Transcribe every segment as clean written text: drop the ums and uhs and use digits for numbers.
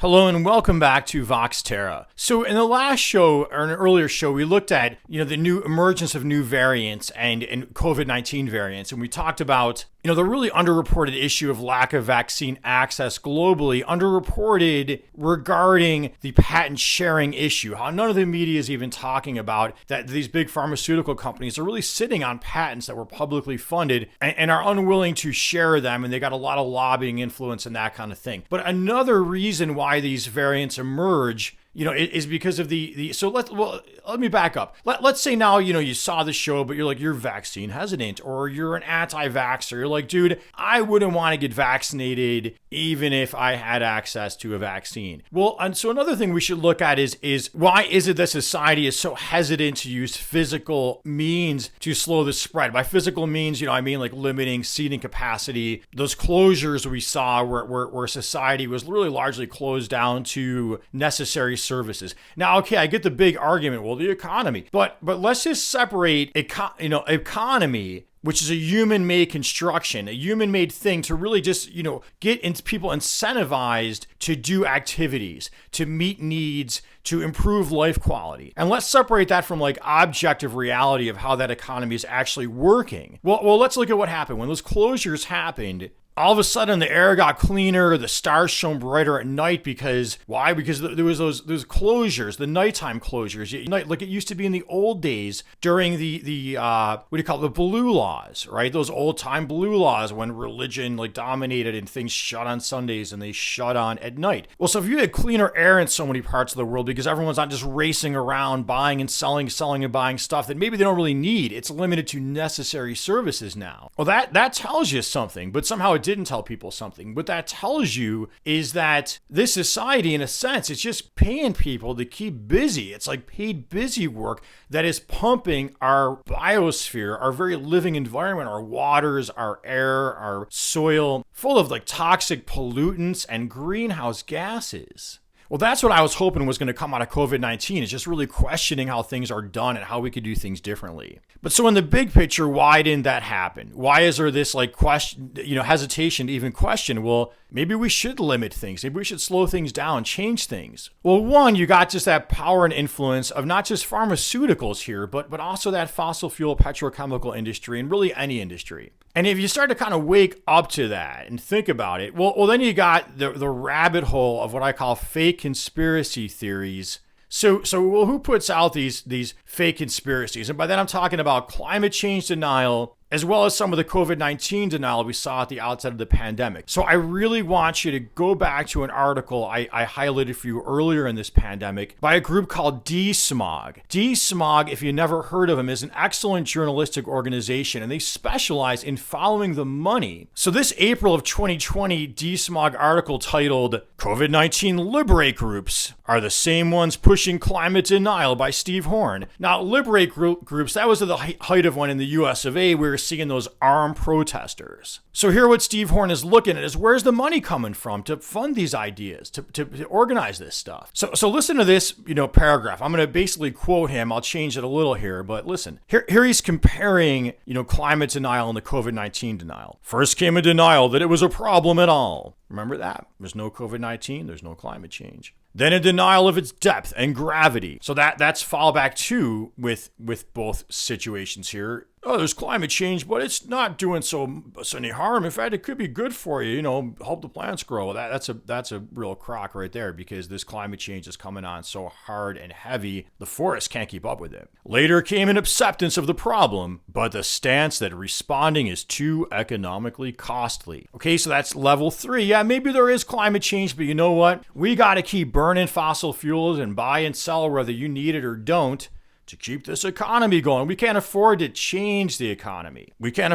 Hello and welcome back to Vox Terra. So in the last show, or an earlier show, we looked at, the new emergence of new variants and COVID-19 variants. And we talked about, the really underreported issue of lack of vaccine access globally, underreported regarding the patent sharing issue, how none of the media is even talking about that these big pharmaceutical companies are really sitting on patents that were publicly funded and are unwilling to share them. And they got a lot of lobbying influence and that kind of thing. But another reason why these variants emerge is because of so let me back up. Let's say now, you saw the show, but you're vaccine hesitant or you're an anti-vaxxer. You're like, dude, I wouldn't want to get vaccinated even if I had access to a vaccine. Well, and so another thing we should look at is why is it that society is so hesitant to use physical means to slow the spread? By physical means, I mean like limiting seating capacity, those closures we saw where society was really largely closed down to necessary services. Now, okay, I get the big argument, well, the economy, but let's just separate, economy, which is a human-made construction, a human-made thing to really just, get people incentivized to do activities, to meet needs, to improve life quality. And let's separate that from objective reality of how that economy is actually working. Well, let's look at what happened. When those closures happened, all of a sudden, the air got cleaner, the stars shone brighter at night why? Because there was those closures, the nighttime closures. Like it used to be in the old days during the the blue laws, right? Those old time blue laws when religion dominated and things shut on Sundays and they shut on at night. Well, so if you had cleaner air in so many parts of the world because everyone's not just racing around buying and selling and buying stuff that maybe they don't really need, it's limited to necessary services now. Well, that tells you something, but somehow it didn't tell people something. What that tells you is that this society, in a sense, it's just paying people to keep busy. It's like paid busy work that is pumping our biosphere, our very living environment, our waters, our air, our soil, full of toxic pollutants and greenhouse gases. Well, that's what I was hoping was going to come out of COVID-19, is just really questioning how things are done and how we could do things differently. But so in the big picture, why didn't that happen? Why is there this question, hesitation to even question, well, maybe we should limit things. Maybe we should slow things down, change things. Well, one, you got just that power and influence of not just pharmaceuticals here, but also that fossil fuel petrochemical industry and really any industry. And if you start to kind of wake up to that and think about it, well, then you got the rabbit hole of what I call fake conspiracy theories. So who puts out these fake conspiracies? And by that, I'm talking about climate change denial, as well as some of the COVID-19 denial we saw at the outset of the pandemic. So I really want you to go back to an article I highlighted for you earlier in this pandemic by a group called Desmog. Desmog, if you never heard of them, is an excellent journalistic organization, and they specialize in following the money. So this April of 2020 Desmog article titled, COVID-19 Liberate Groups Are the Same Ones Pushing Climate Denial by Steve Horn. Now, Liberate groups, that was at the height of when in the US of A, we were seeing those armed protesters. So here what Steve Horn is looking at is where's the money coming from to fund these ideas, to organize this stuff. So listen to this, paragraph. I'm going to basically quote him. I'll change it a little here, but listen. Here he's comparing, climate denial and the COVID-19 denial. First came a denial that it was a problem at all. Remember that. There's no COVID-19, there's no climate change. Then a denial of its depth and gravity. So that's fallback two with both situations here. Oh, there's climate change, but it's not doing so any harm. In fact, it could be good for you, help the plants grow. That's a real crock right there, because this climate change is coming on so hard and heavy, the forest can't keep up with it. Later came an acceptance of the problem, but the stance that responding is too economically costly. Okay, so that's level 3. Yeah, maybe there is climate change, but you know what? We got to keep burning fossil fuels and buy and sell whether you need it or don't, to keep this economy going. We can't afford to change the economy. We got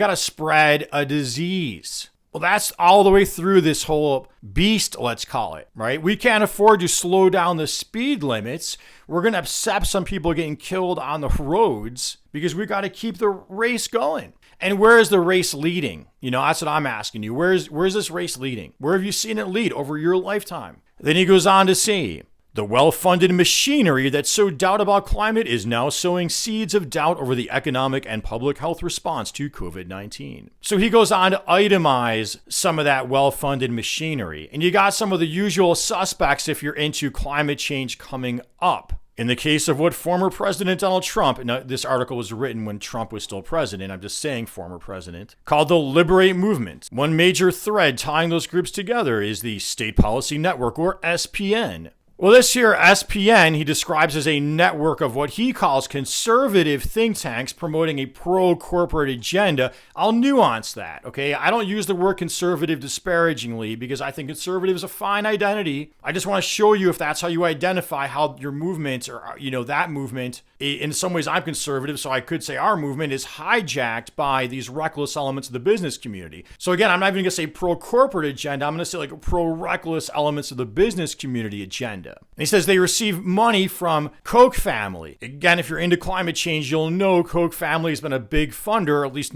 to spread a disease. Well, that's all the way through this whole beast, let's call it, right? We can't afford to slow down the speed limits. We're going to accept some people getting killed on the roads because we got to keep the race going. And where is the race leading? That's what I'm asking you. Where's this race leading? Where have you seen it lead over your lifetime? Then he goes on to say, The well-funded machinery that sowed doubt about climate is now sowing seeds of doubt over the economic and public health response to COVID-19. So he goes on to itemize some of that well-funded machinery. And you got some of the usual suspects if you're into climate change coming up. In the case of what former President Donald Trump, and this article was written when Trump was still president, I'm just saying former president, called the Liberate movement. One major thread tying those groups together is the State Policy Network, or SPN. Well, this here SPN he describes as a network of what he calls conservative think tanks promoting a pro-corporate agenda. I'll nuance that, okay? I don't use the word conservative disparagingly because I think conservative is a fine identity. I just want to show you if that's how you identify how your movement or, that movement, in some ways I'm conservative, so I could say our movement is hijacked by these reckless elements of the business community. So again, I'm not even going to say pro-corporate agenda. I'm going to say like pro-reckless elements of the business community agenda. And he says they receive money from Koch family. Again, if you're into climate change, you'll know Koch family has been a big funder, at least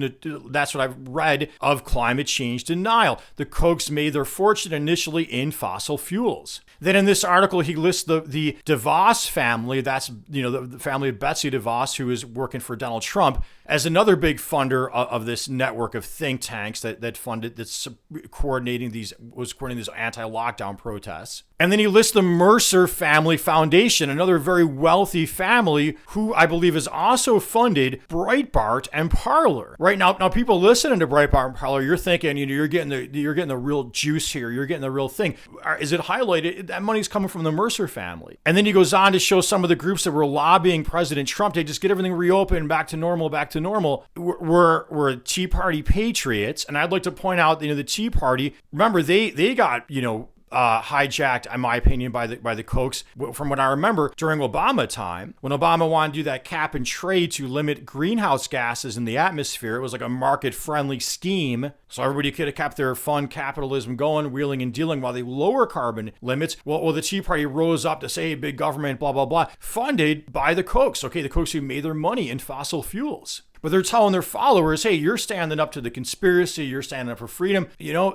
that's what I've read, of climate change denial. The Kochs made their fortune initially in fossil fuels. Then in this article, he lists the DeVos family, that's the family of Betsy DeVos, who is working for Donald Trump, as another big funder of this network of think tanks that's coordinating these anti-lockdown protests. And then he lists the Mercer Family Foundation, another very wealthy family who I believe has also funded Breitbart and Parler. Right now people listening to Breitbart and Parler, you're thinking, you're getting the real juice here. You're getting the real thing. Is it highlighted? That money's coming from the Mercer family. And then he goes on to show some of the groups that were lobbying President Trump to just get everything reopened, back to normal, were Tea Party Patriots. And I'd like to point out, the Tea Party, remember, they got, hijacked, in my opinion, by the Kochs. From what I remember, during Obama time, when Obama wanted to do that cap and trade to limit greenhouse gases in the atmosphere, it was like a market-friendly scheme. So everybody could have kept their fun capitalism going, wheeling and dealing while they lower carbon limits. Well, the Tea Party rose up to say, hey, big government, blah, blah, blah, funded by the Kochs. Okay, the Kochs who made their money in fossil fuels. But they're telling their followers, hey, you're standing up to the conspiracy, you're standing up for freedom.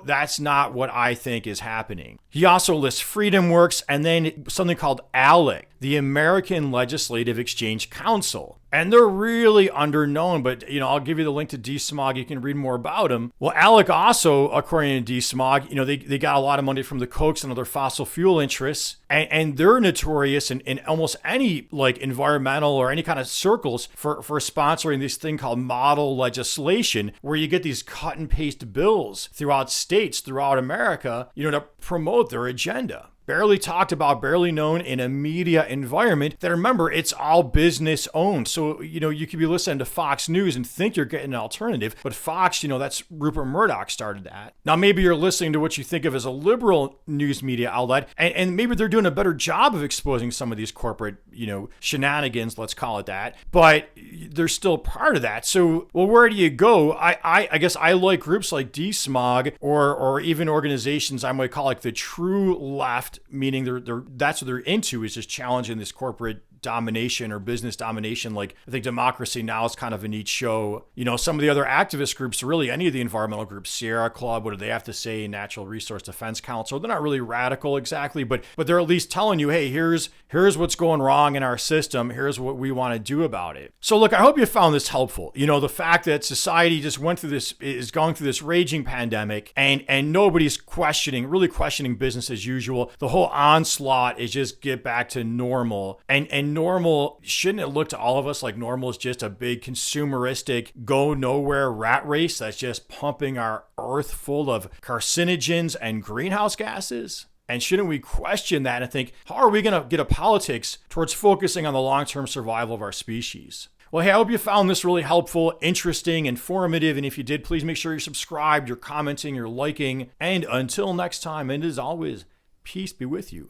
That's not what I think is happening. He also lists FreedomWorks and then something called ALEC, the American Legislative Exchange Council. And they're really underknown, but, I'll give you the link to Desmog. You can read more about them. Well, ALEC also, according to Desmog, they got a lot of money from the Kochs and other fossil fuel interests. And they're notorious in almost any environmental or any kind of circles for sponsoring this thing called model legislation, where you get these cut and paste bills throughout states, throughout America, to promote their agenda. Barely talked about, barely known in a media environment that, remember, it's all business owned. So, you could be listening to Fox News and think you're getting an alternative, but Fox, that's Rupert Murdoch started that. Now, maybe you're listening to what you think of as a liberal news media outlet, and maybe they're doing a better job of exposing some of these corporate, shenanigans, let's call it that, but they're still part of that. So, well, where do you go? I guess I like groups like Desmog or even organizations I might call like the true left, meaning that's what they're into, is just challenging this corporate domination or business domination. Like, I think Democracy Now! Is kind of a neat show. Some of the other activist groups, really any of the environmental groups, Sierra Club, what do they have to say? Natural Resource Defense Council. They're not really radical exactly, but they're at least telling you, hey, here's what's going wrong in our system. Here's what we want to do about it. So look, I hope you found this helpful. The fact that society just is going through this raging pandemic and nobody's really questioning business as usual. The whole onslaught is just get back to normal. And normal, shouldn't it look to all of us like normal is just a big consumeristic go nowhere rat race that's just pumping our earth full of carcinogens and greenhouse gases? And shouldn't we question that and think, how are we going to get a politics towards focusing on the long-term survival of our species? Well, hey, I hope you found this really helpful, interesting, informative. And if you did, please make sure you're subscribed, you're commenting, you're liking. And until next time, and as always, peace be with you.